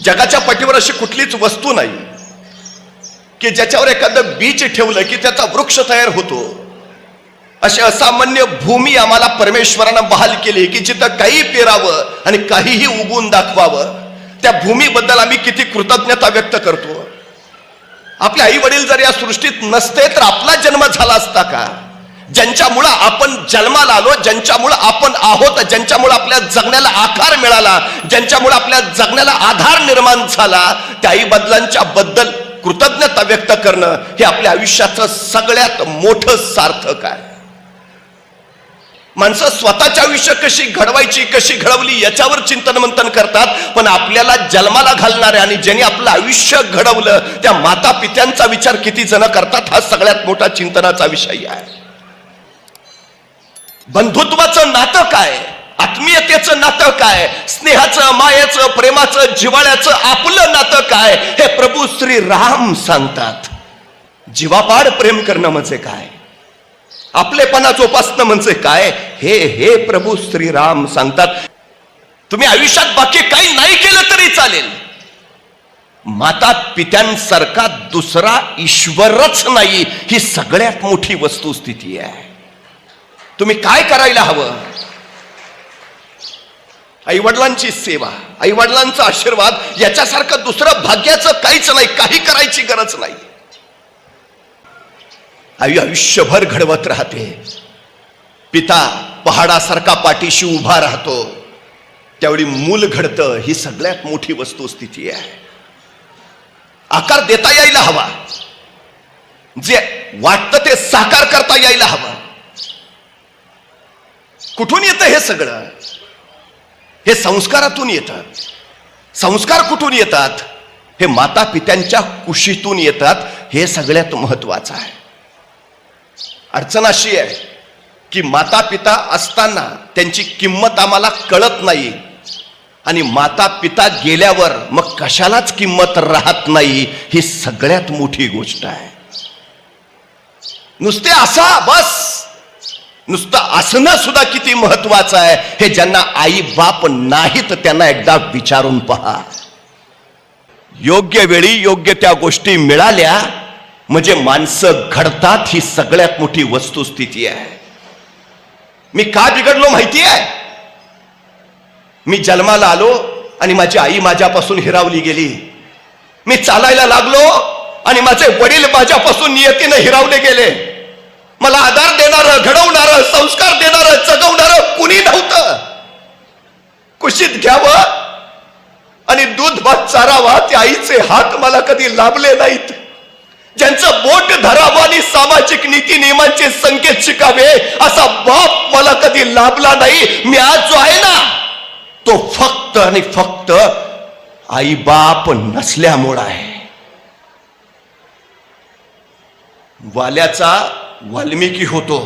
जगाच्या पाठीवर अशी कुठलीच वस्तू नाही की ज्याच्यावर एखादं बीज ठेवलं की त्याचा वृक्ष तयार होतो. अशी असामान्य भूमी आम्हाला परमेश्वरानं बहाल केली की जिथं काही पेरावं आणि काहीही उगवून दाखवावं. त्या भूमीबद्दल आम्ही किती कृतज्ञता व्यक्त करतो. आपले आई वडील जर या सृष्टीत नसते तर आपला जन्म झाला असता का? ज्यांच्यामुळं आपण जन्माला आलो, ज्यांच्यामुळं आपण आहोत, ज्यांच्यामुळं आपल्या जगण्याला आकार मिळाला, ज्यांच्यामुळं आपल्या जगण्याला आधार निर्माण झाला, त्या आई वडिलांच्या बद्दल कृतज्ञता व्यक्त करणं हे आपल्या आयुष्याचं सगळ्यात मोठं सार्थक आहे. माणसं स्वतःचे आयुष्य कशी घडवायची, कशी घडवली याच्यावर चिंतन मंथन करतात, पण आपल्याला जन्माला घालणारे आणि ज्यांनी आपलं आयुष्य घडवलं त्या माता पित्यांचा विचार किती जण करतात हा सगळ्यात मोठा चिंतनाचा विषय आहे. बंधुत्वाचं नातं काय, आत्मीयतेचं नातं काय, स्नेहाचं, मायेचं, प्रेमाचं, जिव्हाळ्याचं आपलं नातं काय हे प्रभू श्री राम सांगतात. जीवापाड प्रेम करणं म्हणजे काय, आपलेपणा जोपासणं म्हणजे काय हे प्रभू श्रीराम सांगतात. तुम्ही आयुष्यात बाकी काही नाही केलं तरी चालेल, माता पित्यांसारखा दुसरा ईश्वरच नाही ही सगळ्यात मोठी वस्तुस्थिती आहे. तुम्ही काय करायला हवं? आई वडिलांची सेवा, आई वडिलांचा आशीर्वाद याच्यासारखं दुसरं भाग्याचं काहीच नाही, काही करायची गरज नाही. आई आयुष्यभर घडवत राहते. पिता पहाडासारखा पाठीशी उभा राहतो, त्यावेळी मूल घडतं. ही सगळ्यात मोठी वस्तुस्थिती आहे. आकार देता यायला हवा, जे वाटतं ते साकार करता यायला हवं. कुठून येतं हे सगळं? हे संस्कारातून येतं. संस्कार कुठून येतात? हे माता पित्यांच्या कुशीतून येतात. हे सगळ्यात महत्वाचं आहे. अडचण अशी आहे की माता पिता असताना त्यांची किंमत आम्हाला कळत नाही आणि माता पिता गेल्यावर मग कशालाच किंमत राहत नाही. ही सगळ्यात मोठी गोष्ट आहे. नुसते असा बस, नुसतं असणं सुद्धा किती महत्वाचं आहे हे ज्यांना आई बाप नाहीत त्यांना एकदा विचारून पहा. योग्य वेळी योग्य त्या गोष्टी मिळाल्या म्हणजे माणसं घडतात. ही सगळ्यात मोठी वस्तुस्थिती आहे. मी का बिघडलो माहिती आहे? मी जन्माला आलो आणि माझी आई माझ्यापासून हिरावली गेली. मी चालायला लागलो आणि माझे वडील माझ्यापासून नियतीनं हिरावले गेले. मला आधार देणारं, घडवणारं, संस्कार देणारं, जगवणारं कुणी नव्हतं. कुशीत घ्यावं आणि दूध भात चारावा ते आईचे हात मला कधी लाभले नाहीत. ज्यांचं बोट धरावं आणि सामाजिक नीती नियमांचे संकेत शिकावे असा बाप मला कधी लाभला नाही. मी आज जो आहे ना तो फक्त आणि फक्त आई बाप नसल्यामुळे आहे. वाल्याचा वाल्मिकी होतो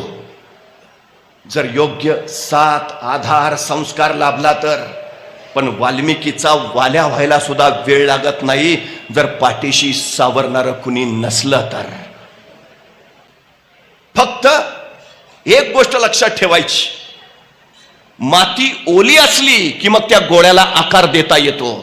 जर योग्य साथ, आधार, संस्कार लाभला तर. पण वाल्मिकीचा वाल्या व्हायला सुद्धा वेळ लागत नाही जर पाठीशी सावरणारं कुणी नसलं तर. फक्त एक गोष्ट लक्षात ठेवायची, माती ओली असली की मग त्या गोळ्याला आकार देता येतो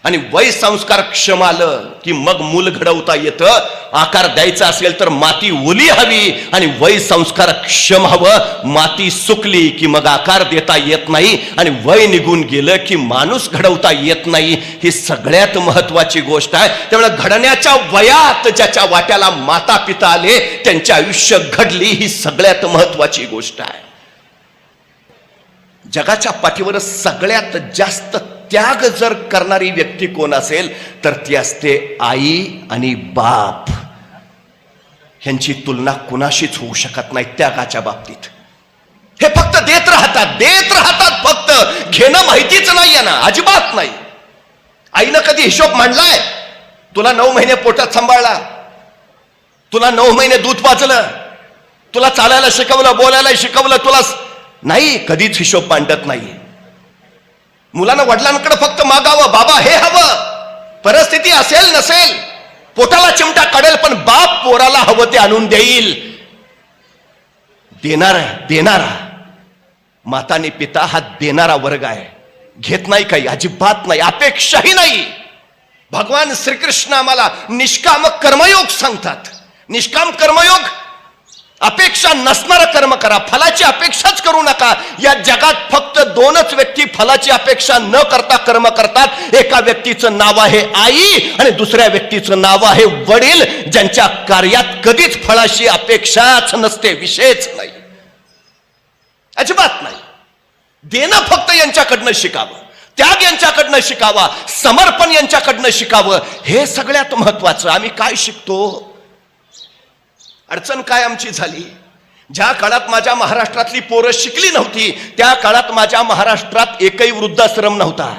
आणि वय संस्कार क्षम आलं की मग मूल घडवता येतं. आकार द्यायचा असेल तर माती ओली हवी आणि वय संस्कार क्षम हवं. माती सुकली की मग आकार देता येत नाही आणि वय निघून गेलं की माणूस घडवता येत नाही. ही सगळ्यात महत्वाची गोष्ट आहे. त्यामुळे घडण्याच्या वयात ज्याच्या वाट्याला माता पिता आले त्यांचे आयुष्य घडली. ही सगळ्यात महत्वाची गोष्ट आहे. जगाच्या पाठीवर सगळ्यात जास्त त्याग जर करणारी व्यक्ती कोण असेल तर ती असते आई आणि बाप. ह्यांची तुलना कुणाशीच होऊ शकत नाही त्यागाच्या बाबतीत. हे फक्त देत राहतात फक्त घेणं माहितीच नाही आहे ना, अजिबात नाही. आईनं कधी हिशोब मांडलाय? तुला 9 महिने पोटात सांभाळला, तुला 9 महिने दूध पाजलं, तुला चालायला शिकवलं, बोलायला शिकवलं, तुला नाही. कधीच हिशोब मांडत नाही. मुलानं वडिलांकडे फक्त मागावं, बाबा हे हवं. परिस्थिती असेल नसेल, पोटाला चिमटा काढेल पण बाप पोराला हवं ते आणून देईल. देणारा माता आणि पिता हा देणारा वर्ग आहे. घेत नाही काही, अजिबात नाही, अपेक्षाही नाही. भगवान श्रीकृष्ण आम्हाला निष्काम कर्मयोग सांगतात. निष्काम कर्मयोग, अपेक्षा नसणारं कर्म करा, फलाची अपेक्षाच करू नका. या जगात फक्त दोनच व्यक्ती फलाची अपेक्षा न करता कर्म करतात. एका व्यक्तीचं नाव आहे आई आणि दुसऱ्या व्यक्तीचं नाव आहे वडील, ज्यांच्या कार्यात कधीच फळाची अपेक्षाच नसते, विषयच नाही, अजिबात नाही. देणं फक्त यांच्याकडनं शिकावं, त्याग यांच्याकडनं शिकावा, समर्पण यांच्याकडनं शिकावं. हे सगळ्यात महत्वाचं. आम्ही काय शिकतो? अडचण काय आमची झाली? ज्या काळात माझ्या महाराष्ट्रातली पोरं शिकली नव्हती त्या काळात माझ्या महाराष्ट्रात एकही वृद्धाश्रम नव्हता.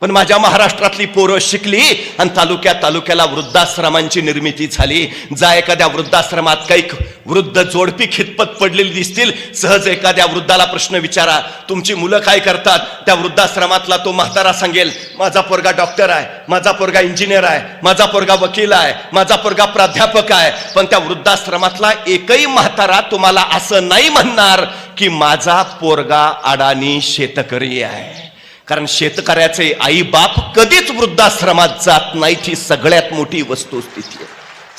पण माझ्या महाराष्ट्रातली पोरं शिकली आणि तालुक्याला वृद्धाश्रमांची निर्मिती झाली. जा एखाद्या वृद्धाश्रमात काही वृद्ध जोडपी खितपत पडलेली दिसतील, सहज एखाद्या वृद्धाला प्रश्न विचारा, तुमची मुलं काय करतात? त्या वृद्धाश्रमातला तो म्हातारा सांगेल, माझा पोरगा डॉक्टर आहे, माझा पोरगा इंजिनियर आहे, माझा पोरगा वकील आहे, माझा पोरगा प्राध्यापक आहे. पण त्या वृद्धाश्रमातला एकही म्हातारा तुम्हाला असं नाही म्हणणार की माझा पोरगा अडाणी शेतकरी आहे. कारण शेतकऱ्याचे आई बाप कधीच वृद्धाश्रमात जात नाहीत. ही सगळ्यात मोठी वस्तुस्थिती आहे,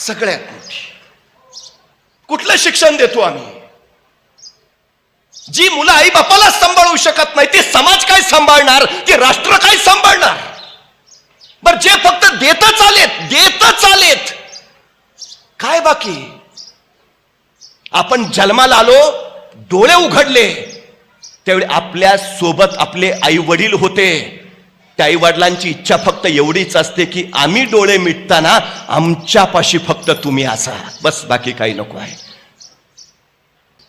सगळ्यात मोठी. कुठलं शिक्षण देतो आम्ही? जी मुलं आई बापाला सांभाळू शकत नाही ते समाज काय सांभाळणार, ते राष्ट्र काय सांभाळणार? बर जे फक्त देतच आलेत काय बाकी? आपण जन्माला आलो, डोळे उघडले त्यावेळी आपल्या सोबत आपले आई वडील होते. त्या आई वडिलांची इच्छा फक्त एवढीच असते की आम्ही डोळे मिटताना आमच्यापाशी फक्त तुम्ही असा, बस, बाकी काही नको आहे.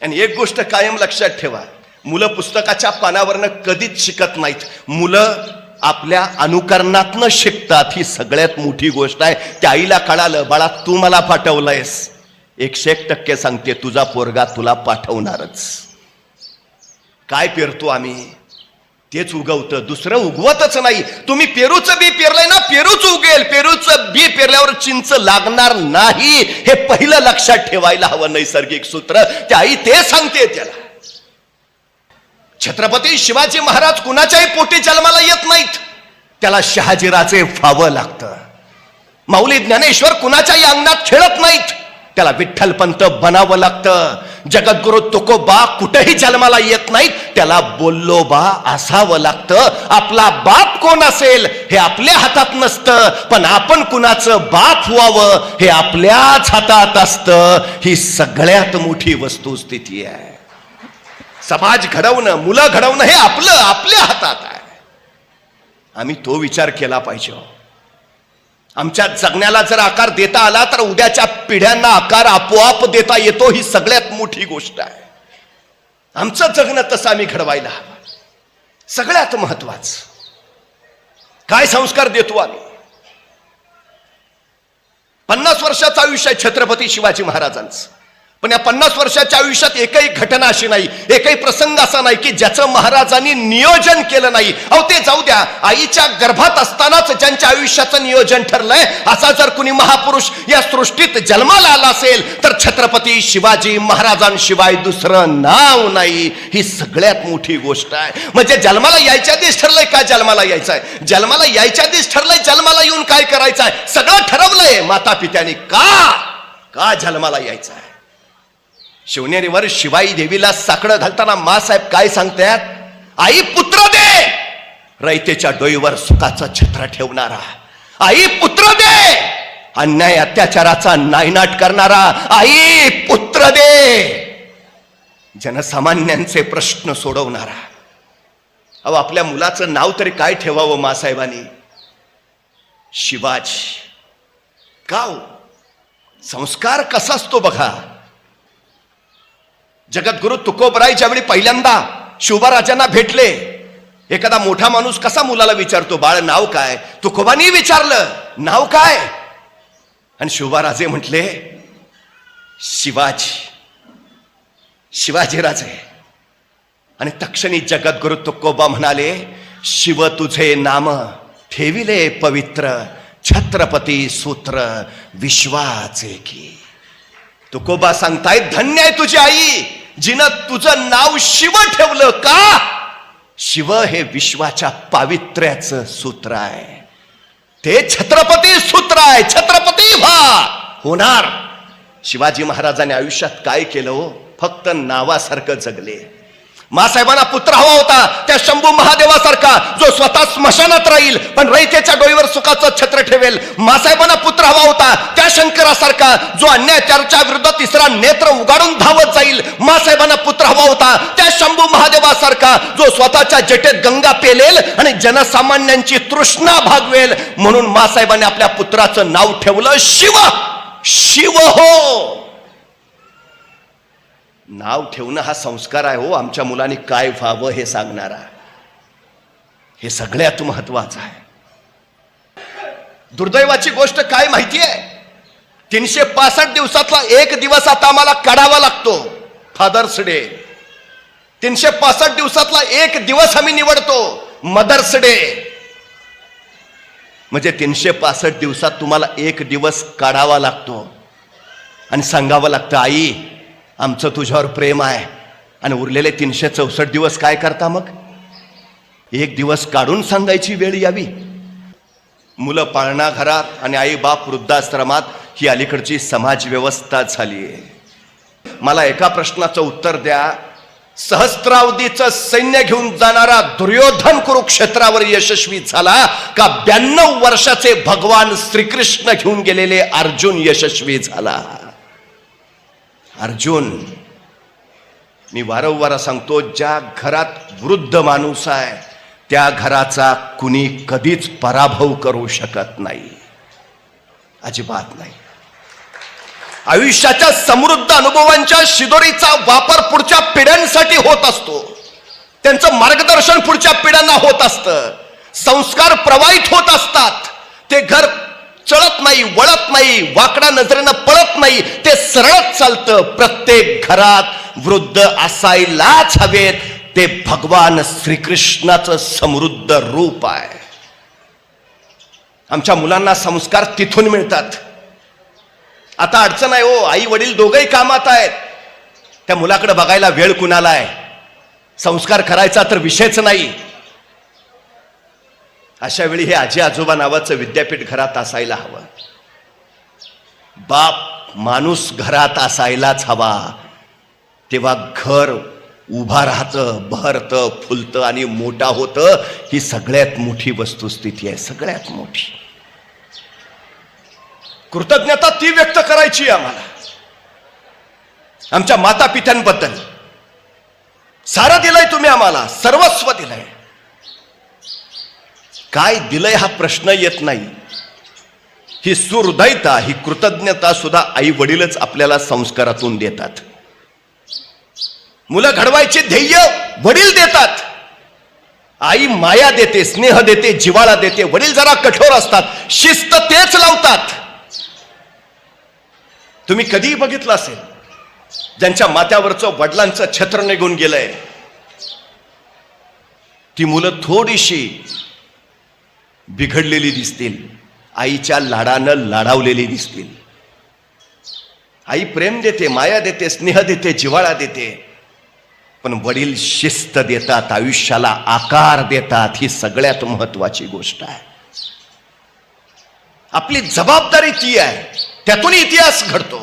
आणि एक गोष्ट कायम लक्षात ठेवा, मुलं पुस्तकाच्या पानावरनं कधीच शिकत नाहीत, मुलं आपल्या अनुकरणातनं शिकतात. ही सगळ्यात मोठी गोष्ट आहे. त्या आईला कळालं, बाळा तू मला पाठवलंयस, 101% सांगते तुझा पोरगा तुला पाठवणारच. काय पेरतो आम्ही तेच उगवतं, दुसरं उगवतच नाही. तुम्ही पेरूचं बी पेरलंय ना, पेरूच उगेल. पेरूचं बी पेरल्यावर चिंच लागणार नाही, हे पहिलं लक्षात ठेवायला हवं. नैसर्गिक सूत्र त्या आई ते सांगते त्याला. छत्रपती शिवाजी महाराज कुणाच्याही पोटी जन्माला येत नाहीत, त्याला शहाजीराजे व्हावं लागतं. माऊली ज्ञानेश्वर कुणाच्याही अंगणात खेळत नाहीत, त्याला विठ्ठलपंत बनावं लागतं. जगद्गुरु तुकोबा कुठेही जन्माला येत नाहीत, त्याला बोल्लोबा असावं लागतं. आपला बाप कोण असेल हे आपल्या हातात नसतं, पण आपण कुणाचं बाप व्हावं हे आपल्याच हातात असतं. ही सगळ्यात मोठी वस्तुस्थिती आहे. समाज घडवणं, मुलं घडवणं हे आपल्या हातात आहे. आम्ही तो विचार केला पाहिजे. आमच्या जगण्याला जर आकार देता आला तर उद्याच्या पिढ्यांना आकार आपोआप देता येतो. ही सगळ्यात मोठी गोष्ट आहे. आमचं जगणं तसं आम्ही घडवायला हवं. सगळ्यात महत्वाचं काय संस्कार देतो आम्ही? 50 वर्षाचं आयुष्य आहे छत्रपती शिवाजी महाराजांचं, पण या 50 वर्षाच्या आयुष्यात एकही घटना अशी नाही, एकही प्रसंग असा नाही की ज्याचं महाराजांनी नियोजन केलं नाही. अहो ते जाऊ द्या, आईच्या गर्भात असतानाच ज्यांच्या आयुष्याचं नियोजन ठरलंय असा जर कुणी महापुरुष या सृष्टीत जन्माला आला असेल तर छत्रपती शिवाजी महाराजांशिवाय दुसरं नाव नाही. ही सगळ्यात मोठी गोष्ट आहे. म्हणजे जन्माला यायच्या आधीच ठरलंय का जन्माला यायचंय, जन्माला यायच्या आधीच ठरलंय जन्माला येऊन काय करायचंय, सगळं ठरवलंय माता पित्याने. का जन्माला यायचंय? शिवनेरीवर शिवाई देवीला साकडं घालताना मासाहेब काय सांगतात? आई पुत्र दे, रयतेच्या डोईवर सुखाचं छत्र ठेवणारा. आई पुत्र दे, अन्याय अत्याचाराचा नायनाट करणारा. आई पुत्र दे, जनसामान्यांचे प्रश्न सोडवणारा. अहो आपल्या मुलाचं नाव तरी काय ठेवावं मासाहेबांनी? शिवाजी. का? संस्कार कसा असतो बघा. जगद्गुरु तुकोबराय ज्यावेळी पहिल्यांदा शिवबाराजांना भेटले, एखादा मोठा माणूस कसा मुलाला विचारतो, बाळ नाव काय? तुकोबांनी विचारलं नाव काय, आणि शिवबाराजे म्हटले शिवाजी, शिवाजीराजे. आणि तक्षणी जगद्गुरु तुकोबा म्हणाले, शिव तुझे नाम ठेविले पवित्र, छत्रपती सूत्र विश्वाचे की. तुकोबा सांगतायत धन्य आहे तुझी आई जिनं तुझं नाव शिव ठेवलं. का? शिव हे विश्वाच्या पावित्र्याचं सूत्र आहे. ते छत्रपती सूत्र आहे, छत्रपती होणार. शिवाजी महाराजांनी आयुष्यात काय केलं हो? फक्त नावासारखं जगले. मासाहेबांना पुत्र हवा होता, त्या शंभू महादेवासारखा जो स्वतः स्मशानात राहील पण रयतेच्या डोईवर सुखाचं छत्र ठेवेल. मासाहेबांना पुत्र हवा होता त्या शंकरासारखा जो अन्यायाच्या विरुद्ध तिसरा नेत्र उगाडून धावत जाईल. मासाहेबांना पुत्र हवा होता त्या शंभू महादेवासारखा जो स्वतःच्या जटेत गंगा पेलेल आणि जनसामान्यांची तृष्णा भागवेल. म्हणून मासाहेबांनी आपल्या पुत्राचं नाव ठेवलं शिव. शिव हो. नाव ठेवणं हा संस्कार आहे हो. आमच्या मुलांनी काय व्हावं हे सांगणारा, हे सगळ्यात महत्वाचं आहे. दुर्दैवाची गोष्ट काय माहिती आहे? 365 दिवसातला एक दिवस आता आम्हाला काढावा लागतो, फादर्स डे. 365 दिवसातला एक दिवस आम्ही निवडतो, मदर्स डे. म्हणजे 365 दिवसात तुम्हाला एक दिवस काढावा लागतो आणि सांगावं लागतं, आई आमचं तुझ्यावर प्रेम आहे. आणि उरलेले 364 दिवस काय करता मग? एक दिवस काढून सांगायची वेळ यावी. मुलं पाळणा घरात आणि आई बाप वृद्धाश्रमात, ही अलीकडची समाज व्यवस्था झाली आहे. मला एका प्रश्नाचं उत्तर द्या. सहस्त्रावधीचं सैन्य घेऊन जाणारा दुर्योधन कुरुक्षेत्रावर यशस्वी झाला का 92 वर्षाचे भगवान श्रीकृष्ण घेऊन गेलेले अर्जुन यशस्वी झाला? अर्जुन, मी वारंवार सांगतो, ज्या घरात वृद्ध माणूस आहे त्या घराचा कुणी कधीच पराभव करू शकत नाही, अजिबात नाही. आयुष्याच्या समृद्ध अनुभवांच्या शिदोरीचा वापर पुढच्या पिढ्यांसाठी होत असतो. त्यांचं मार्गदर्शन पुढच्या पिढ्यांना होत असतं. संस्कार प्रवाहित होत असतात. ते घर चळत नाही, वळत नाही, वाकड्या नजरेनं पळत नाही, ते सरळच चालतं. प्रत्येक घरात वृद्ध असायलाच हवेत. ते भगवान श्रीकृष्णाचं समृद्ध रूप आहे. आमच्या मुलांना संस्कार तिथून मिळतात. आता अडचण आहे हो, आई वडील दोघंही कामात आहेत, त्या मुलाकडे बघायला वेळ कुणाला आहे? संस्कार करायचा तर विषयच नाही. अशा वेळी हे आजी आजोबा नावाचं विद्यापीठ घरात असायला हवं. बाप माणूस घरात असायलाच हवा. तेव्हा घर उभा राहतं, बहरतं, फुलतं आणि मोठा होतं. ही सगळ्यात मोठी वस्तुस्थिती आहे, सगळ्यात मोठी. कृतज्ञता ती व्यक्त करायची आम्हाला आमच्या माता पित्यांबद्दल. सारं दिलंय तुम्ही आम्हाला, सर्वस्व दिलंय. काय दिलंय हा प्रश्न येत नाही. ही सुहृदयता, ही कृतज्ञता सुद्धा आई वडीलच आपल्याला संस्कारातून देतात. मुलं घडवायचे ध्येय वडील देतात. आई माया देते, स्नेह देते, जिव्हाळा देते. वडील जरा कठोर असतात, शिस्त तेच लावतात. तुम्ही कधीही बघितलं असेल, ज्यांच्या माथ्यावरचं वडिलांचं छत्र निघून गेलंय, ती मुलं थोडीशी बिघडलेली दिसतील, आईच्या लाडानं लाडावलेली दिसतील. आई प्रेम देते, माया देते, स्नेह देते, जिव्हाळा देते, पण वडील शिस्त देतात, आयुष्याला आकार देतात. ही सगळ्यात महत्वाची गोष्ट आहे. आपली जबाबदारी ती आहे, त्यातून इतिहास घडतो.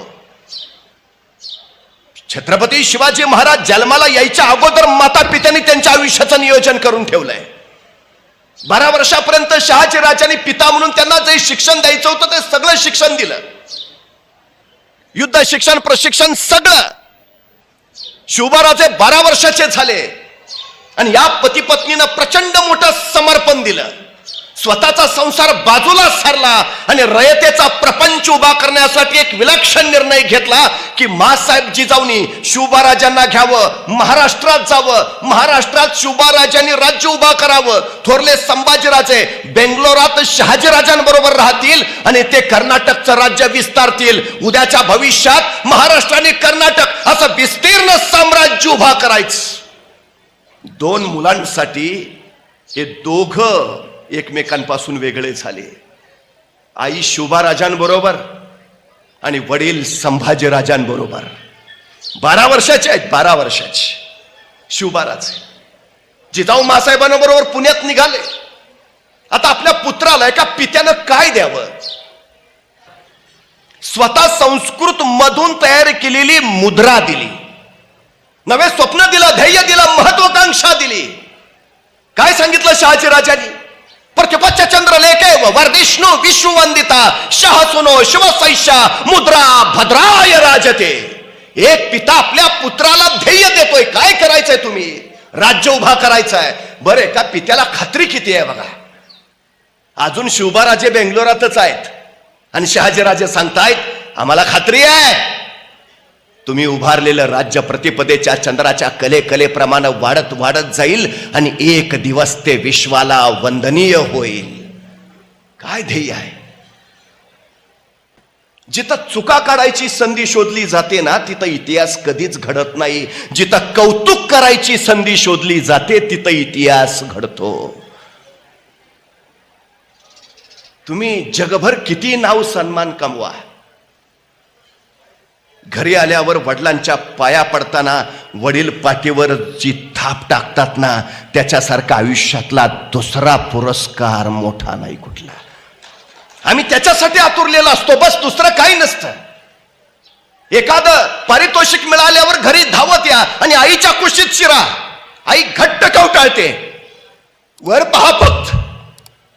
छत्रपती शिवाजी महाराज जन्माला यायच्या अगोदर माता पित्यांनी त्यांच्या आयुष्याचं नियोजन करून ठेवलंय. 12 वर्षापर्यंत शहाजी राजांनी पिता म्हणून त्यांना जे शिक्षण द्यायचं होतं ते सगळं शिक्षण दिलं. युद्ध शिक्षण, प्रशिक्षण सगळं. शिवबाराजे 12 वर्षाचे झाले आणि या पती पत्नीनं प्रचंड मोठं समर्पण दिलं. स्वतःचा संसार बाजूला सारला आणि रयतेचा प्रपंच उभा करण्यासाठी एक विलक्षण निर्णय घेतला की मासाहेब जिजाऊनी शिवबाराजांना घ्यावं, महाराष्ट्रात जावं, महाराष्ट्रात शिवबाराजांनी राज्य उभा करावं. थोरले संभाजीराजे बेंगलोरात शहाजीराजांबरोबर राहतील आणि ते कर्नाटकचं राज्य विस्तारतील. उद्याच्या भविष्यात महाराष्ट्र आणि कर्नाटक असं विस्तीर्ण साम्राज्य उभा करायचं. 2 मुलांसाठी हे दोघं एकमेकांपासून वेगळे झाले. आई शिवबाराजांबरोबर आणि वडील संभाजीराजांबरोबर. 12 वर्षाचे आहेत, 12 वर्षाचे शिवबाराजे. जिजाऊ मासाहेबांबरोबर पुण्यात निघाले. आता आपल्या पुत्राला एका पित्यानं काय द्यावं? स्वतः संस्कृत मधून तयार केलेली मुद्रा दिली, नवे स्वप्न दिलं, ध्येय दिलं, महत्वाकांक्षा दिली. काय सांगितलं शहाजीराजांनी? प्रतिपच्च चंद्रलेखे वर्धिष्णू विश्ववंदिता शहसुनो शिवसैषा मुद्रा भद्राय राजते. एक पिता आपल्या पुत्राला ध्येय देतोय. काय करायचंय तुम्ही? राज्य उभा करायचंय. बरं, एका पित्याला खात्री किती आहे बघा. अजून शिवबाराजे बेंगलोरातच आहेत आणि शहाजीराजे सांगतायत आम्हाला खात्री आहे तुम्ही उभारलेलं राज्य प्रतिपदेच्या चंद्राच्या कलेप्रमाणे वाढत वाढत जाईल आणि एक दिवस ते विश्वाला वंदनीय होईल. काय ध्येय आहे? जिथं चुका काढायची संधी शोधली जाते ना, तिथं इतिहास कधीच घडत नाही. जिथं कौतुक करायची संधी शोधली जाते तिथं इतिहास घडतो. तुम्ही जगभर किती नाव सन्मान कमवा, घरी आल्यावर वडिलांच्या पाया पडताना वडील पाठीवर जी थाप टाकतात ना, त्याच्यासारखा आयुष्यातला दुसरा पुरस्कार मोठा नाही कुठला. आम्ही त्याच्यासाठी आतुरलेला असतो, बस, दुसरं काही नसतं. एखादं पारितोषिक मिळाल्यावर घरी धावत या आणि आईच्या कुशीत शिरा. आई घट्ट कवटाळते, वर पहा फक्त,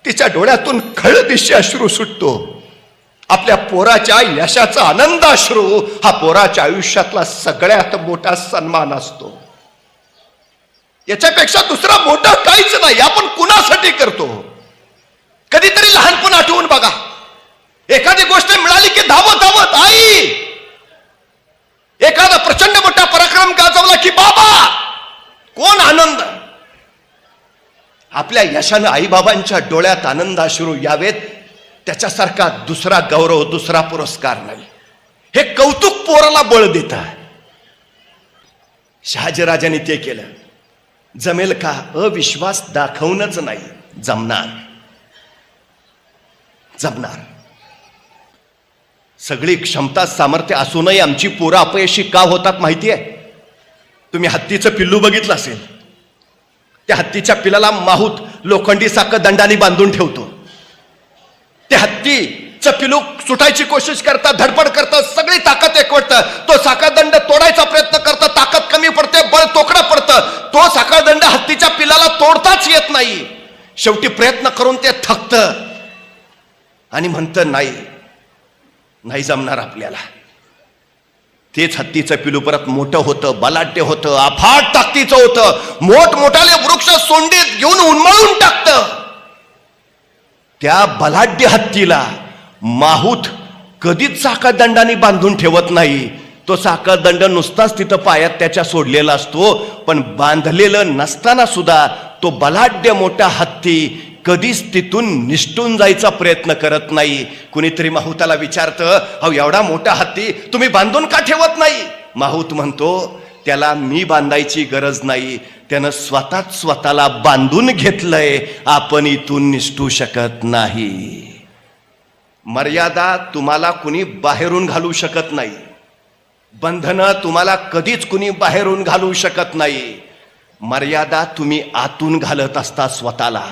तिच्या डोळ्यातून खळदिशी अश्रू सुटतो. आपल्या पोराच्या यशाचा आनंद अश्रू हा पोराच्या आयुष्यातला सगळ्यात मोठा सन्मान असतो. याच्यापेक्षा दुसरा मोठा काहीच नाही. आपण कुणासाठी करतो? कधीतरी लहानपण आठवून बघा. एखादी गोष्ट मिळाली की धावत धावत आई, एखादा प्रचंड मोठा पराक्रम गाजवला की बाबा, कोण आनंद. आपल्या यशानं आईबाबांच्या डोळ्यात आनंद अश्रू यावेत, त्याच्यासारखा दुसरा गौरव, दुसरा पुरस्कार नाही. हे कौतुक पोराला बळ देत. शहाजीराजांनी ते केलं. जमेल का? अविश्वास दाखवणच नाही, जमणार. सगळी क्षमता सामर्थ्य असूनही आमची पोरं अपयशी का होतात माहिती आहे? तुम्ही हत्तीचं पिल्लू बघितलं असेल. त्या हत्तीच्या पिल्लाला माहूत लोखंडी साखळदंडाने बांधून ठेवतो. ते हत्तीचं पिल्लू सुटायची कोशिश करतात, धडपड करतात, सगळी ताकद एकवटतं. तो साखळदंड तोडायचा प्रयत्न करतं, ताकद कमी पडते, बळ तोकडं पडतं. तो साखळदंड हत्तीच्या पिल्लाला तोडताच येत नाही. शेवटी प्रयत्न करून ते थकतं आणि म्हणतं नाही जमणार आपल्याला. तेच हत्तीचं पिलू परत मोठं होतं, बलाढ्य होतं, अफाट ताकदीचं होतं, मोठमोठाले वृक्ष सोंडीत घेऊन उन्मळून टाकतं. त्या बलाढ्य हत्तीला माहूत कधीच साखळदंडाने बांधून ठेवत नाही. तो साखळदंड नुसताच तिथं पायात त्याच्या सोडलेला असतो. पण बांधलेलं नसताना सुद्धा तो बलाढ्य मोठा हत्ती कधीच तिथून निष्ठून जायचा प्रयत्न करत नाही. कुणीतरी माहूताला विचारतं, अहो एवढा मोठा हत्ती तुम्ही बांधून का ठेवत नाही? माहूत म्हणतो, त्याला मी बांधायची गरज नाही, त्यानं स्वतःच स्वतःला बांधून घेतलंय. आपण इथून निष्ठू शकत नाही. मर्यादा तुम्हाला कुणी बाहेरून घालू शकत नाही. बंधनं तुम्हाला कधीच कुणी बाहेरून घालू शकत नाही. मर्यादा तुम्ही आतून घालत असता स्वतःला.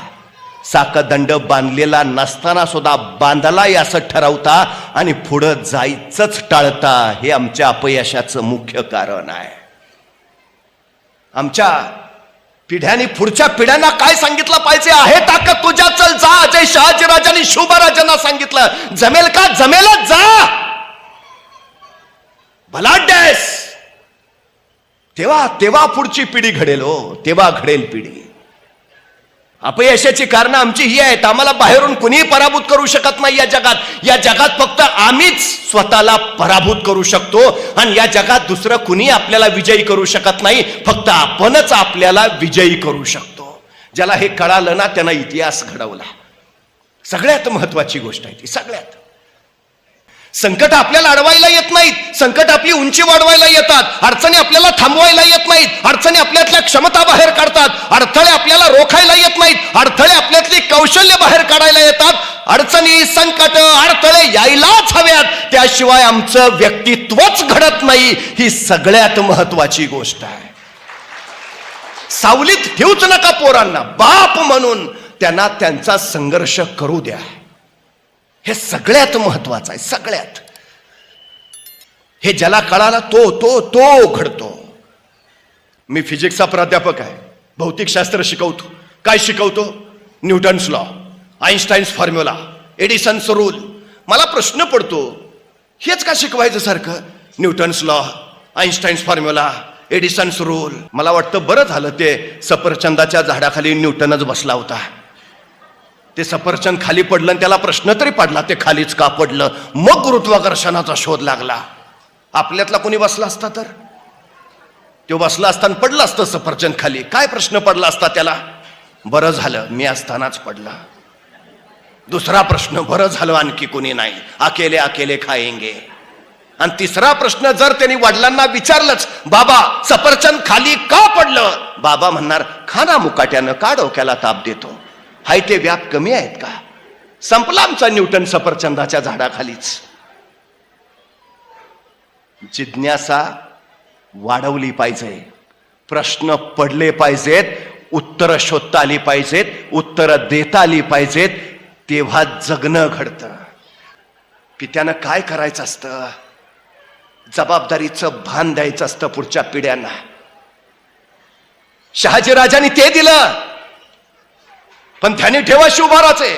साखळदंड बांधलेला नसताना सुद्धा बांधलाय असं ठरवता आणि पुढं जायचंच टाळता. हे आमच्या अपयशाचं मुख्य कारण आहे. आमच्या पिढ्यांनी पुढच्या पिढ्यांना काय सांगितलं पाहिजे? आहे ताकद तुझ्या, चल जा. अजय शहाजीराजांनी शुभराजांना सांगितलं, जमेल का? जमेलच, जा. बलाढ्यस. तेव्हा पुढची पिढी घडेल. हो, तेव्हा घडेल पिढी. अपयशाची कारण आमची ही आहेत. आम्हाला बाहेरून कुणीही पराभूत करू शकत नाही या जगात. या जगात फक्त आम्हीच स्वतःला पराभूत करू शकतो आणि या जगात दुसरं कुणी आपल्याला विजयी करू शकत नाही. फक्त आपणच आपल्याला विजयी करू शकतो. ज्याला हे कळालं ना, त्यानं इतिहास घडवला. सगळ्यात महत्वाची गोष्ट आहे ती. सगळ्यात संकट आपल्याला अडवायला येत नाहीत, संकट आपली उंची वाढवायला येतात. अडचणी आपल्याला थांबवायला येत नाहीत, अडचणी आपल्यातल्या क्षमता बाहेर काढतात. अडथळे आपल्याला रोखायला येत नाहीत, अडथळे आपल्यातली कौशल्य बाहेर काढायला येतात. अडचणी, संकट, अडथळे यायलाच हव्यात, त्याशिवाय आमचं व्यक्तित्वच घडत नाही. ही सगळ्यात महत्वाची गोष्ट आहे. सावलीत ठेवूच नका पोरांना. बाप म्हणून त्यांना त्यांचा संघर्ष करू द्या. हे सगळ्यात महत्वाचं आहे. सगळ्यात हे ज्याला कळाला तो तो तो घडतो. मी फिजिक्सचा प्राध्यापक आहे, भौतिकशास्त्र शिकवतो. काय शिकवतो? Newton's law, Einstein's formula, Edison's rule. मला प्रश्न पडतो, हेच का शिकवायचं सारखं? Newton's law, Einstein's formula, Edison's rule. मला वाटतं बरं झालं ते सफरचंदाच्या झाडाखाली न्यूटनच बसला होता. ते सफरचंद खाली पडलं आणि त्याला प्रश्न तरी पडला ते खालीच का पडलं. मग गुरुत्वाकर्षणाचा शोध लागला. आपल्यातला कोणी बसला असता तर तो बसला असताना पडला असतं सफरचंद खाली. काय प्रश्न पडला असता त्याला? बरं झालं मी असतानाच पडला. दुसरा प्रश्न, बरं झालं आणखी कोणी नाही, अकेले अकेले खाएंगे. आणि तिसरा प्रश्न जर त्यांनी वडिलांना विचारलंच, बाबा सफरचंद खाली का पडलं? बाबा म्हणणार, खाना मुकाट्यानं, का डोक्याला ताप देतो? हाय ते व्याप कमी आहेत का? संपला आमचा न्यूटन सफरचंदाच्या झाडाखालीच. जिज्ञासा वाढवली पाहिजे, प्रश्न पडले पाहिजेत, उत्तरं शोधता आली पाहिजेत, उत्तरं देता आली पाहिजेत. तेव्हा जगणं घडतं. पित्यानं काय करायचं असतं? जबाबदारीचं भान द्यायचं असतं पुढच्या पिढ्यांना. शहाजीराजांनी ते दिलं. पण ध्यानी ठेवा शिवभाराचे,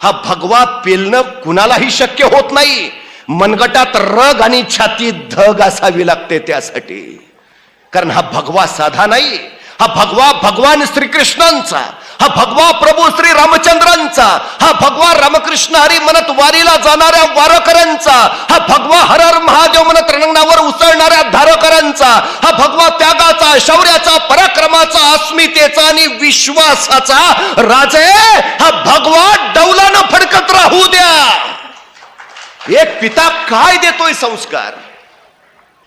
हा भगवा पेलणं कुणालाही शक्य होत नाही. मनगटात रग आणि छातीत धग असावी लागते त्यासाठी. कारण हा भगवा साधा नाही. हा भगवा भगवान श्रीकृष्णांचा, हा भगवा प्रभू श्री रामचंद्रांचा, हा भगवा रामकृष्ण हरी म्हणत वारीला जाणाऱ्या वारकऱ्यांचा, हा भगवा हर हर महादेव म्हणत रणांगणावर उसळणाऱ्या धारकऱ्यांचा, हा भगवा त्यागाचा, शौर्याचा, पराक्रमाचा, अस्मितेचा आणि विश्वासाचा राजे. हा भगवा डौलानं फडकत राहू द्या. एक पिता काय देतोय संस्कार?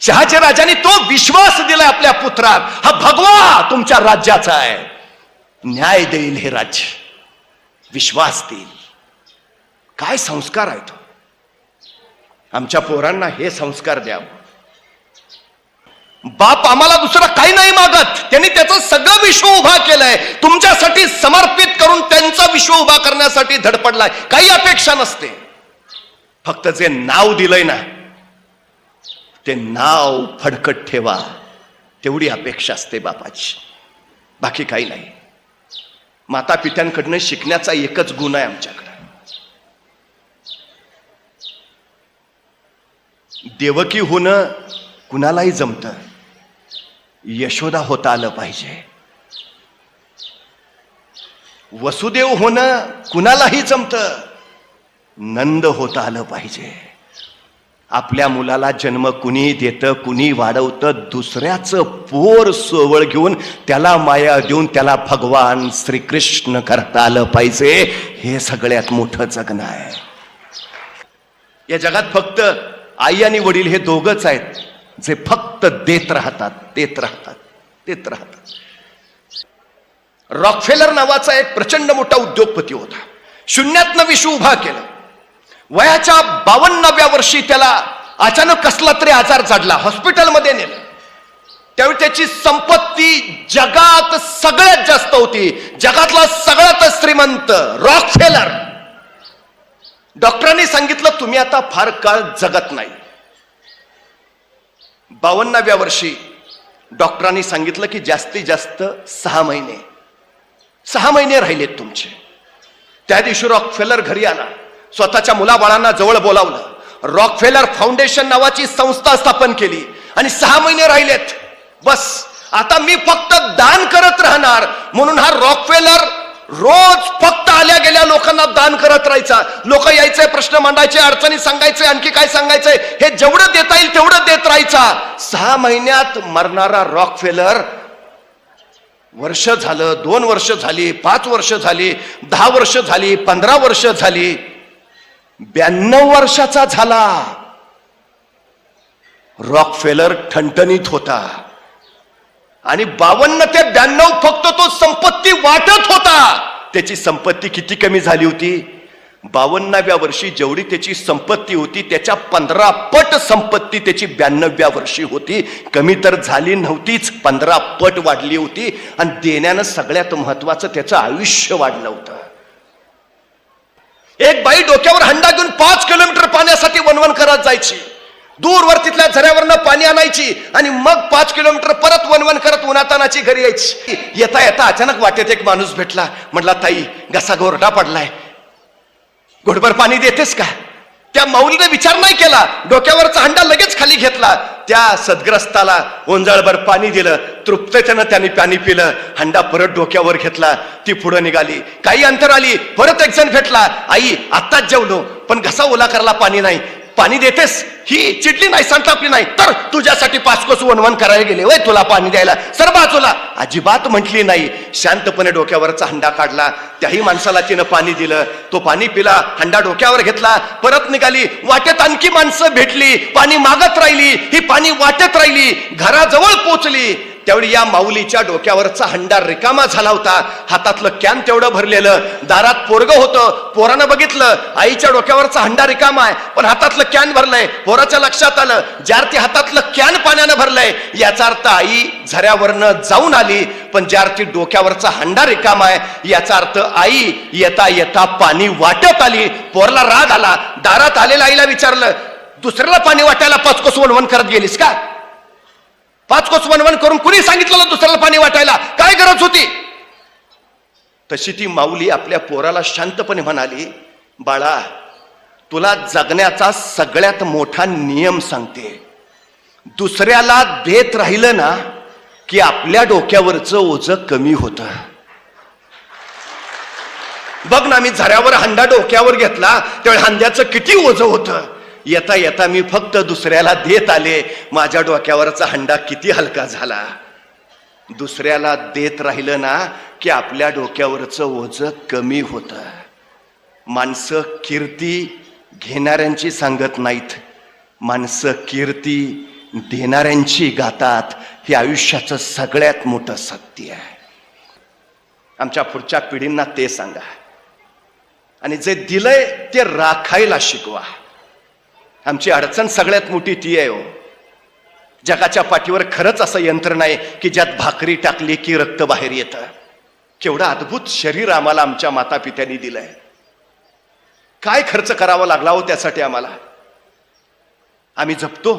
शहाजी राजांनी तो विश्वास दिलाय आपल्या पुत्रात. हा भगवा तुमच्या राज्याचा आहे, न्याय देईल हे राज्य, विश्वास देईल. काय संस्कार आहे तो? आमच्या पोरांना हे संस्कार द्यावं. बाप आम्हाला दुसरं काही नाही मागत, त्यांनी त्याचं सगळं विश्व उभा केलंय, तुमच्यासाठी समर्पित करून त्यांचा विश्व उभा करण्यासाठी धडपडलाय. काही अपेक्षा नसते. फक्त जे नाव दिलंय ना, ते नाव फडकत ठेवा, तेवढी अपेक्षा असते बापाची, बाकी काही नाही. माता पित्यांकडनं शिकण्याचा एकच गुण आहे आमच्याकडे. देवकी होणं कुणालाही जमतं, यशोदा होता आलं पाहिजे. वसुदेव होणं कुणालाही जमतं, नंद होता आलं पाहिजे. आपल्या मुलाला जन्म कुणी देतं, कुणी वाढवतं, दुसऱ्याचं पोर सोवळ घेऊन त्याला माया देऊन त्याला भगवान श्रीकृष्ण करता आलं पाहिजे. हे सगळ्यात मोठं जगणं आहे. या जगात फक्त आई आणि वडील हे दोघच आहेत जे फक्त देत राहतात, देत राहतात, देत राहतात. रॉकफेलर नावाचा एक प्रचंड मोठा उद्योगपती होता. शून्यातनं विश्व उभा केलं. वयाच्या 52व्या वर्षी त्याला अचानक कसला तरी आजार जडला, हॉस्पिटलमध्ये नेलं. त्यावेळी त्याची संपत्ती जगात सगळ्यात जास्त होती, जगातला सगळ्यात श्रीमंत रॉकफेलर. डॉक्टरांनी सांगितलं तुम्ही आता फार काळ जगत नाही. 52व्या वर्षी डॉक्टरांनी सांगितलं की जास्तीत जास्त 6 महिने राहिलेत तुमचे. त्या दिवशी रॉकफेलर घरी आला, स्वतःच्या मुलाबाळांना जवळ बोलावलं, रॉकफेलर फाउंडेशन नावाची संस्था स्थापन केली आणि 6 महिने राहिलेत. बस आता मी फक्त दान करत राहणार. म्हणून हा रॉकफेलर रोज फक्त आल्या गेल्या लोकांना दान करत राहायचा. लोक यायचे, प्रश्न मांडायचे, अडचणी सांगायचे, आणखी काय सांगायचंय, हे जेवढं देता येईल तेवढं देत राहायचा. 6 महिन्यात मरणारा रॉकफेलर वर्ष झालं, 2 वर्ष झाली, 5 वर्ष झाली, 10 वर्ष झाली, 15 वर्ष झाली, 92 वर्षाचा झाला. रॉकफेलर ठणठणीत होता आणि 52 ते 92 फक्त तो संपत्ती वाटत होता. त्याची संपत्ती किती कमी झाली होती? 52व्या वर्षी जेवढी त्याची संपत्ती होती त्याच्या 15 पट संपत्ती त्याची 92व्या वर्षी होती. कमी तर झाली नव्हतीच, 15 पट वाढली होती. आणि देण्यानं सगळ्यात महत्वाचं त्याचं आयुष्य वाढलं होतं. एक बाई डोक्यावर हंडा घेऊन 5 किलोमीटर पाण्यासाठी वणवण करत जायची. दूरवर तिथल्या झऱ्यावरनं पाणी आणायची आणि मग 5 किलोमीटर परत वणवण करत उन्हातानाची घरी यायची. येता येता अचानक वाटेत एक माणूस भेटला. म्हटला, ताई घसा गोरडा पडलाय, घोटभर पाणी देतेस का? त्या माऊलीने विचार नाही केला, डोक्यावरचा हंडा लगेच खाली घेतला. त्या सद्ग्रस्ताला ओंजाळभर पाणी दिलं. तृप्ततेनं त्याने पाणी पिलं. हंडा परत डोक्यावर घेतला. ती पुढे निघाली. काही अंतर आली, परत एक जण भेटला. आई आत्ताच जेवलो पण घसा ओला करायला पाणी नाही, पाणी देतेस? ही चिडली नाही, संतापली नाही. तर तुझ्यासाठी 5 कोस वणवण करायला गेले वय तुला पाणी द्यायला, सर बाजूला. अजिबात म्हटली नाही. शांतपणे डोक्यावरचा हंडा काढला. त्याही माणसाला तिनं पाणी दिलं. तो पाणी पिला, हंडा डोक्यावर घेतला, परत निघाली. वाटेत आणखी माणसं भेटली, पाणी मागत राहिली. ही पाणी वाटत राहिली, घराजवळ पोचली. त्यावेळी या माऊलीच्या डोक्यावरचा हंडा रिकामा झाला होता. हातातलं कॅन तेवढं भरलेलं. दारात पोरगं होतं. पोरानं बघितलं, आईच्या डोक्यावरचा हंडा रिकामा आहे पण हातातलं कॅन भरलंय. पोराच्या लक्षात आलं, ज्यार्थी हातातलं कॅन पाण्यानं भरलंय याचा अर्थ आई झऱ्यावरनं जाऊन आली. पण ज्यार्थी डोक्यावरचा हंडा रिकामा आहे याचा अर्थ आई येता येता पाणी वाटत आली. पोरला राग आला. दारात आलेल्या आईला विचारलं, दुसऱ्याला पाणी वाटायला 5 कोस वणवण करत गेलीस का? 5 कोस वणवण करून कुणी सांगितलं दुसऱ्याला पाणी वाटायला? काय गरज होती? तशी ती माऊली आपल्या पोराला शांतपणे म्हणाली, बाळा तुला जगण्याचा सगळ्यात मोठा नियम सांगते. दुसऱ्याला देत राहिलं ना की आपल्या डोक्यावरचं ओझं कमी होतं. बघ ना, मी झऱ्यावर हंडा डोक्यावर घेतला त्यावेळी हंड्याचं किती ओझं होतं. येता येता मी फक्त दुसऱ्याला देत आले, माझ्या डोक्यावरचा हंडा किती हलका झाला. दुसऱ्याला देत राहिलं ना की आपल्या डोक्यावरचं ओझं कमी होतं. माणसं कीर्ती घेणाऱ्यांची सांगत नाहीत, माणसं कीर्ती देणाऱ्यांची गातात. हे आयुष्याचं सगळ्यात मोठं सत्य आहे. आमच्या पुढच्या पिढींना ते सांगा आणि जे दिलंय ते राखायला शिकवा. आमची अडचण सगळ्यात मोठी ती आहे हो. जगाच्या पाठीवर खरंच असं यंत्र नाही की ज्यात भाकरी टाकली की रक्त बाहेर येतं. केवढं अद्भुत शरीर आम्हाला आमच्या माता पित्यांनी दिलंय. काय खर्च करावा लागला हो त्यासाठी आम्हाला. आम्ही जपतो.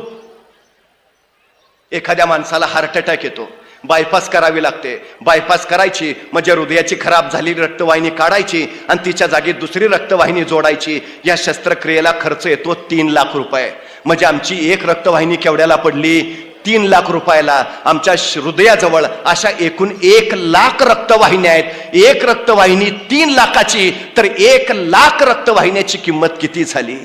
एखाद्या माणसाला हार्ट अटॅक येतो, बायपास करावी लागते. बायपास करायची म्हणजे हृदयाची खराब झालेली रक्तवाहिनी काढायची आणि तिच्या जागी दुसरी रक्तवाहिनी जोडायची. या शस्त्रक्रियेला खर्च येतो 3 लाख रुपये. म्हणजे आमची एक रक्तवाहिनी केवढ्याला पडली? 3 लाख रुपयाला. आमच्या हृदयाजवळ अशा एकूण 1 लाख रक्तवाहिन्या आहेत. एक रक्तवाहिनी 3 लाखाची तर 1 लाख रक्तवाहिन्याची किंमत किती झाली?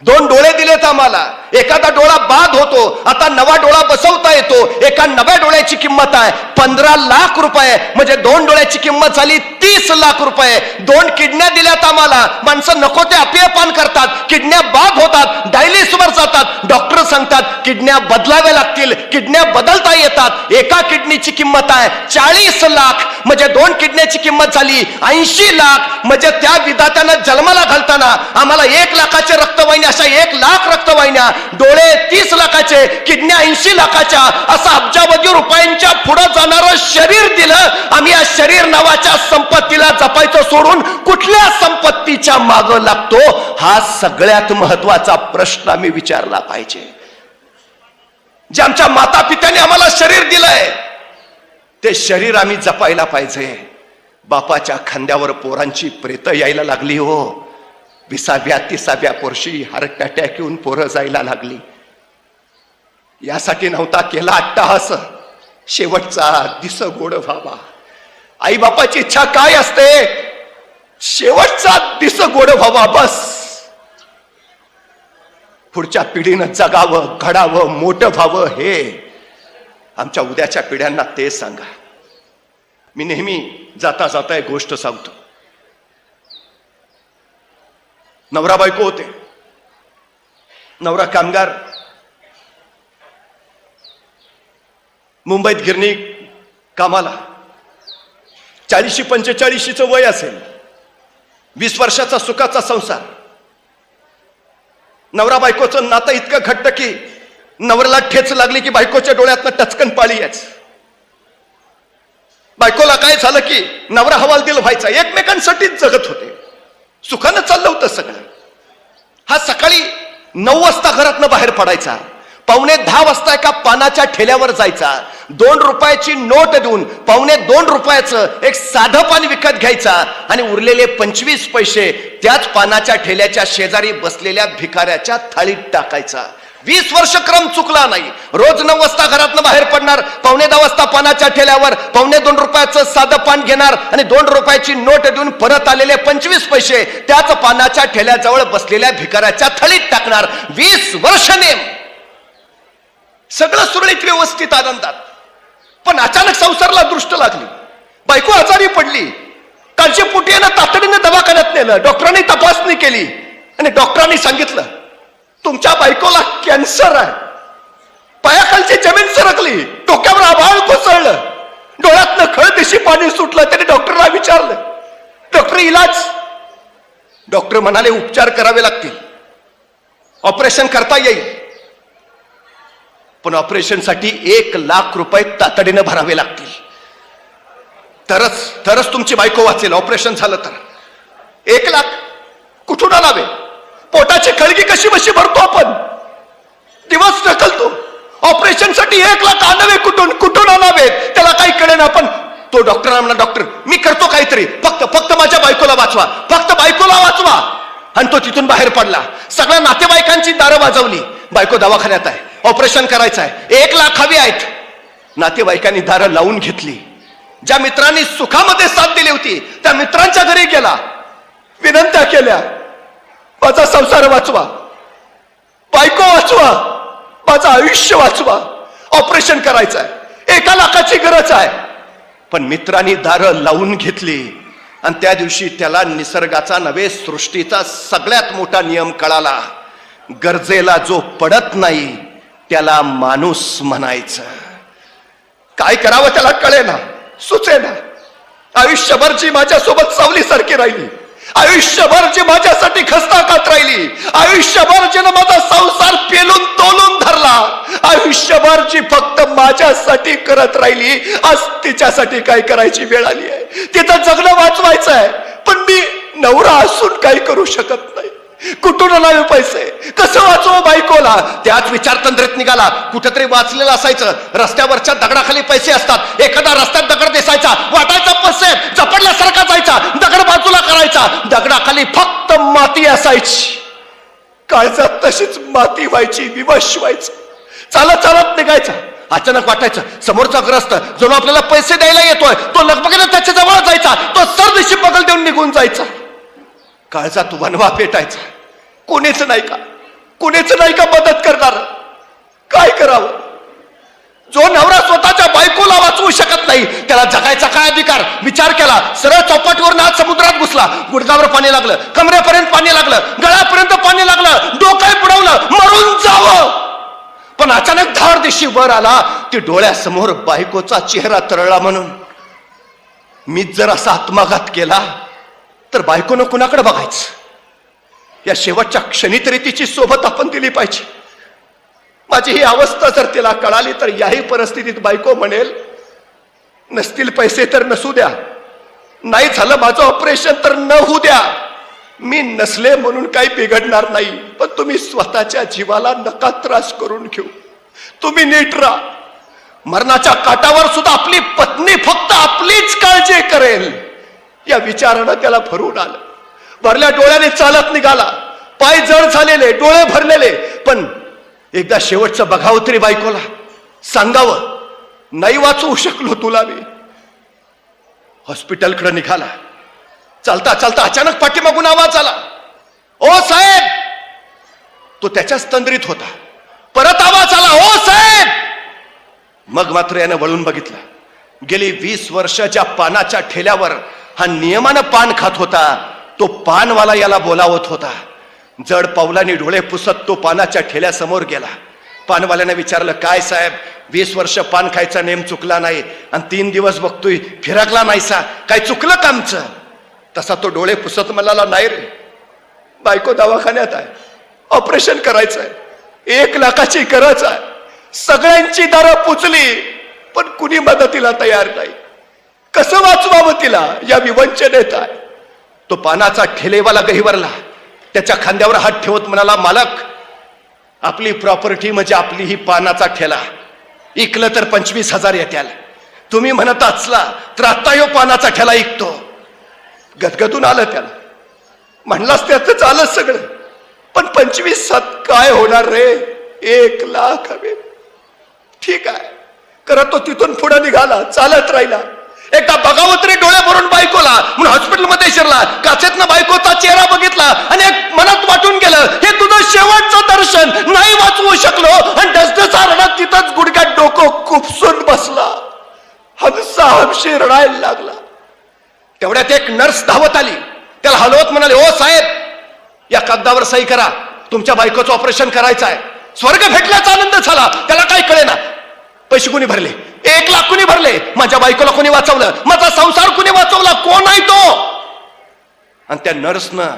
2 डोळे दिलेत आम्हाला. एखादा डोळा बाद होतो, आता नवा डोळा बसवता येतो. एका नव्या डोळ्याची किंमत आहे 15 लाख रुपये. म्हणजे 2 डोळ्याची किंमत झाली 30 लाख रुपये. 2 किडन्या दिल्यात आम्हाला. माणसं नको ते अपेयपान करतात, किडन्या बाद होतात, डायलिसिसवर जातात. डॉक्टर सांगतात किडन्या बदलाव्या लागतील, किडन्या बदलता येतात. एका किडनीची किंमत आहे 40 लाख. म्हणजे 2 किडन्याची किंमत झाली 80 लाख. म्हणजे त्या विधात्यानं जन्माला घालताना आम्हाला 1 लाखाचे रक्तवाहिनी, अशा 1 लाख रक्तवाहिन्या, डोळे 30 लाखाचे, किडन्या 80 लाखाच्या, असं अब्जावधी रुपयांच्या पुढे जाणारं शरीर दिलं. आम्ही या शरीर नावाच्या संपत्तीला जपायचं सोडून कुठल्या संपत्तीच्या मागं लागतो? हा सगळ्यात महत्वाचा प्रश्न आम्ही विचारला पाहिजे. जे आमच्या माता पित्याने आम्हाला शरीर दिलंय ते शरीर आम्ही जपायला पाहिजे. बापाच्या खांद्यावर पोरांची प्रेत यायला लागली हो. 20व्या-30व्या वर्षी हार्ट अटॅक येऊन पोरं जायला लागली. यासाठी नव्हता केला अट्टाहास, शेवटचा दिस गोड व्हावा. आई बापाची इच्छा काय असते? शेवटचा दिस गोड व्हावा, बस. पुढच्या पिढीनं जगावं, घडावं, मोठं व्हावं. हे आमच्या उद्याच्या पिढ्यांना ते सांगा. मी नेहमी जाता जाता एक गोष्ट सांगतो. नवरा बायको होते. नवरा कामगार, मुंबईत गिरणी कामाला. 40-45 वय असेल. 20 वर्षाचा सुखाचा संसार, नवरा बायकोचं नातं इतकं घट्ट की नवऱ्याला ठेच लागली की बायकोच्या डोळ्यातनं टचकन पाळी याच. बायकोला काय झालं की नवरा हवालदिल व्हायचा, एकमेकांसाठीच जगत होते, सुखानं चाललं होतं सगळं. हा सकाळी 9 वाजता घरातनं बाहेर पडायचा, 9:45 वाजता एका पानाच्या ठेल्यावर जायचा, 2 रुपयाची नोट देऊन 2.25 रुपयाचं एक साधं पान विकत घ्यायचा आणि उरलेले 25 पैसे त्याच पानाच्या ठेल्याच्या शेजारी बसलेल्या भिकाऱ्याच्या थाळीत टाकायचा. 20 वर्ष क्रम चुकला नाही. रोज 9 वाजता घरातनं बाहेर पडणार, 9:15 वाजता पानाच्या ठेल्यावर 2.25 रुपयाचं साधं पान घेणार आणि 2 रुपयाची नोट देऊन परत आलेले 25 पैसे त्याच पानाच्या ठेल्याजवळ बसलेल्या भिकाऱ्याच्या थाळीत टाकणार. 20 वर्ष नेम सगळं सुरळीत व्यवस्थित आनंदात. पण अचानक संसाराला दृष्ट लागली, बायको आजारी पडली, काळजीपोटी यानं तातडीने दवाखान्यात नेलं. डॉक्टरांनी तपासणी केली आणि डॉक्टरांनी सांगितलं तुमच्या बायकोला कॅन्सर आहे. पायाखालची जमीन सरकली, डोक्यावर आभाळ कोसळलं, डोळ्यातनं खळदिशी पाणी सुटलं. त्याने डॉक्टरला विचारलं, डॉक्टर इलाज? डॉक्टर म्हणाले उपचार करावे लागतील, ऑपरेशन करता येईल, पण ऑपरेशनसाठी 1 लाख रुपये तातडीनं भरावे लागतील, तरच तुमची बायको वाचेल. ऑपरेशन झालं तर 1 लाख कुठून आणावे? पोटाची खळगी कशी बशी भरतो आपण, दिवस ढकलतो. ऑपरेशनसाठी 1 लाख आणावे कुठून आणावे त्याला काही कळेना. पण तो डॉक्टर म्हणला, डॉक्टर मी करतो काहीतरी, फक्त माझ्या बायकोला वाचवा, फक्त बायकोला वाचवा. आणि तो तिथून बाहेर पडला. सगळ्या नातेवाईकांची दारं वाजवली, बायको दवाखान्यात आहे, ऑपरेशन करायचं आहे, 1 लाख हवी आहेत. नातेवाईकांनी दारं लावून घेतली. ज्या मित्रांनी सुखामध्ये साथ दिली होती त्या मित्रांच्या घरी गेला, विनंत्या केल्या, माझा संसार वाचवा, बायको वाचवा, माझं आयुष्य वाचवा, ऑपरेशन करायचं आहे, 1 लाखाची गरज आहे. पण मित्रांनी दारं लावून घेतली आणि त्या दिवशी त्याला निसर्गाचा नव्हे सृष्टीचा सगळ्यात मोठा नियम कळाला. गरजेला जो पडत नाही त्याला माणूस म्हणायचं. काय करावं त्याला कळेना, सुचेना. आयुष्यभर जी माझ्यासोबत सावलीसारखी राहिली, आयुष्यभर जी माझ्यासाठी खस्ता खात राहिली, आयुष्यभर जिनं माझा संसार पेलून तोलून धरला, आयुष्यभर जी फक्त माझ्यासाठी करत राहिली, आज तिच्यासाठी काय करायची वेळ आली आहे. तिचं जगणं वाचवायचं आहे, पण मी नवरा असून काही करू शकत नाही. कुठून आणावे पैसे, कसं वाचव बायकोला? त्याच विचारतंत्रेत निघाला. कुठेतरी वाचलेलं असायचं, रस्त्यावरच्या दगडाखाली पैसे असतात, एखादा रस्त्यात दगड दिसायचा, वाटायचा पैसे, झपडल्यासारखा जायचा, दगड बाजूला करायचा, दगडाखाली फक्त माती असायची. काळजात तशीच माती व्हायची, विवश व्हायचं. चालत निघायचा. अचानक वाटायचं समोरचा ग्रस्त जणू आपल्याला पैसे द्यायला येतोय, तो लगबगीने त्याच्या जवळ जायचा, तो सरदिशी बगल देऊन निघून जायचा. काळजात वनवा पेटायचा. कोणीच नाही का मदत करणार? काय करावं? जो नवरा स्वतःच्या बायकोला वाचवू शकत नाही त्याला जगायचा काय अधिकार? विचार केला, सरळ चौपाटीवरून आज समुद्रात घुसला. गुडघावर पाणी लागलं, कमरेपर्यंत पाणी लागलं, गळ्यापर्यंत पाणी लागलं, डोकं बुडवलं, मरून जावं. पण अचानक धार दिशी वर आला, ती डोळ्यासमोर बायकोचा चेहरा तरळला. म्हणून मी जर असा आत्मघात केला तर बायकोनं कुणाकडे बघायचं? या शेवटच्या क्षणी तरी तिची सोबत आपण दिली पाहिजे. माझी ही अवस्था जर तिला कळाली तर याही परिस्थितीत बायको म्हणेल, नसतील पैसे तर नसू द्या, नाही झालं माझं ऑपरेशन तर न होऊ द्या, मी नसले म्हणून काही बिघडणार नाही, पण तुम्ही स्वतःच्या जीवाला नका त्रास करून घेऊ, तुम्ही नीट राहा. मरणाच्या काठावर सुद्धा आपली पत्नी फक्त आपलीच काळजी करेल या विचारानं त्याला भरून आलं. भरल्या डोळ्याने चालत निघाला, पाय जड झालेले, डोळे भरलेले. पण एकदा शेवटचं बघावं तरी बायकोला, सांगावं नाही वाचवू शकलो तुला मी. हॉस्पिटलकडे निघाला. चालता अचानक पाठीमागून आवाज आला, ओ साहेब. तो त्याच्याच तंद्रीत होता. परत आवाज आला, ओ साहेब. मग मात्र यानं वळून बघितलं. गेली 20 वर्ष ज्या पानाच्या ठेल्यावर हा नियमानं पान खात होता, तो पानवाला याला बोलावत होता. जड पावलाने डोळे पुसत तो पानाच्या ठेल्यासमोर गेला. पानवाल्याने विचारलं, काय साहेब, 20 वर्ष पान खायचा नेम चुकला नाही आणि 3 दिवस बघतोय फिरकला नाहीसा, काय चुकलं का आमचं? तसा तो डोळे पुसत म्हणाला, नाही रे, बायको दवाखान्यात आहे, ऑपरेशन करायचं आहे, 1 लाखाची गरज आहे. सगळ्यांची दारं पुचली, पण कुणी मदतीला तयार नाही. कसं वाचवावं तिला या विवंचनेत आहे. तो पानाचा ठेलेवाला गहिवरला, त्याच्या खांद्यावर हात ठेवत म्हणाला, मालक, आपली प्रॉपर्टी म्हणजे आपली ही पानाचा ठेला, इकलं तर 25,000 येत्याल. तुम्ही म्हणत असला तर आता यो पानाचा ठेला इकतो. गदगदून आलं त्याला. म्हणलास त्याच आलं सगळं, पण 25,000 काय होणार रे? 1 लाख हवे. ठीक आहे करत तो तिथून पुढे निघाला, चालत राहिला. एकदा बघावत रे डोळे भरून बायकोला म्हणून हॉस्पिटलमध्ये शिरला. काचेतनं बायकोचा चेहरा बघितला आणि एक मनात वाटून गेलं, हे तुझं शेवटचं दर्शन, नाही वाचवू शकलो. आणि डसडसा रडत तिथंच गुडघ्यात डोकं खुपसून बसला. हमसा हमशी रडायला लागला. तेवढ्यात एक नर्स धावत आली, त्याला हलवत म्हणाले, ओ साहेब, या कागदावर सही करा, तुमच्या बायकोचं ऑपरेशन करायचं आहे. स्वर्ग भेटल्याचा आनंद झाला. त्याला काय कळेना, पैसे कोणी भरले, 1 लाख कोणी भरले, माझ्या बायकोला कोणी वाचवलं, माझा संसार कोणी वाचवला, कोण आहे तो? आणि त्या नर्सनं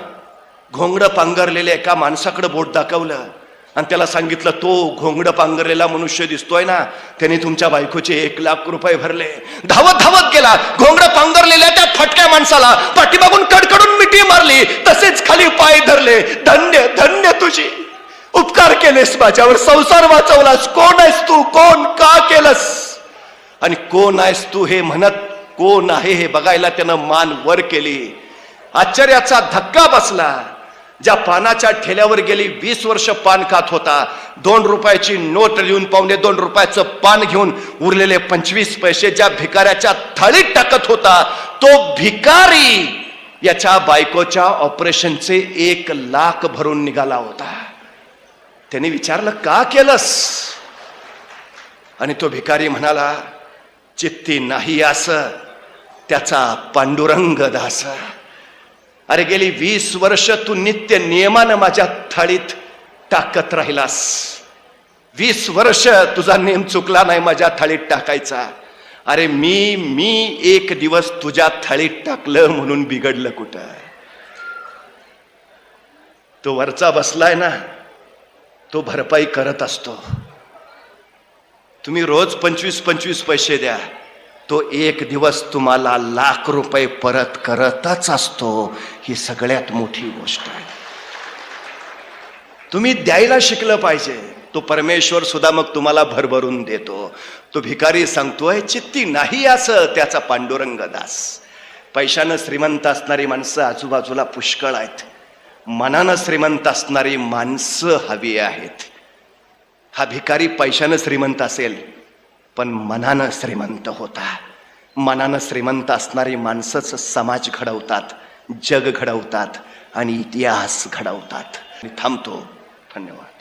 घोंगडं पांघरलेल्या एका माणसाकडे बोट दाखवलं आणि त्याला सांगितलं, तो घोंगडं पांघरलेला मनुष्य दिसतोय ना, त्याने तुमच्या बायकोचे 1 लाख रुपये भरले. धावत धावत गेला, घोंगडं पांघरलेल्या त्या फटक्या माणसाला पाठीमागून कडकडून मिठी मारली, तसेच खाली पाय धरले. धन्य धन्य तुझी, उपकार केलेस माझ्यावर, संसार वाचवलास. कोण आहेस तू, कोण, का केलंस, आणि कोण आहेस तू हे म्हणत कोण आहे हे बघायला त्यानं मान वर केली. आश्चर्याचा धक्का बसला. ज्या पानाच्या ठेल्यावर गेली 20 वर्ष पान खात होता, 2 रुपयाची नोट देऊन 2.25 रुपयाचं पान घेऊन उरलेले 25 पैसे ज्या भिकाऱ्याच्या थाळीत टाकत होता, तो भिकारी याच्या बायकोच्या ऑपरेशनचे 1 लाख भरून निघाला होता. त्याने विचारलं, का केलंस? आणि तो भिकारी म्हणाला, चित्ती नाही असं त्याचा पांडुरंग दास. अरे गेली 20 वर्ष तू नित्य नियमानं माझ्या थाळीत टाकत राहिलास. 20 वर्ष तुझा नेम चुकला नाही माझ्या थाळीत टाकायचा. अरे मी 1 दिवस तुझ्या थाळीत टाकलं म्हणून बिघडलं कुठं? तो वरचा बसलाय ना, तो भरपाई करत असतो. तुम्ही रोज 25-25 पैसे द्या, तो 1 दिवस तुम्हाला 1 लाख रुपये परत करतच असतो. ही सगळ्यात मोठी गोष्ट आहे. तुम्ही द्यायला शिकलं पाहिजे. तो परमेश्वर सुद्धा मग तुम्हाला भरभरून देतो. तो भिकारी सांगतोय, चित्ती नाही असं त्याचा पांडुरंग दास. पैशानं श्रीमंत असणारी माणसं आजूबाजूला पुष्कळ आहेत. मनानं श्रीमंत असणारी माणसं हवी आहेत. हा भिकारी पैशानं श्रीमंत असेल, पण मनानं श्रीमंत होता. मनानं श्रीमंत असणारी माणसंच समाज घडवतात, जग घडवतात आणि इतिहास घडवतात. मी थांबतो. धन्यवाद.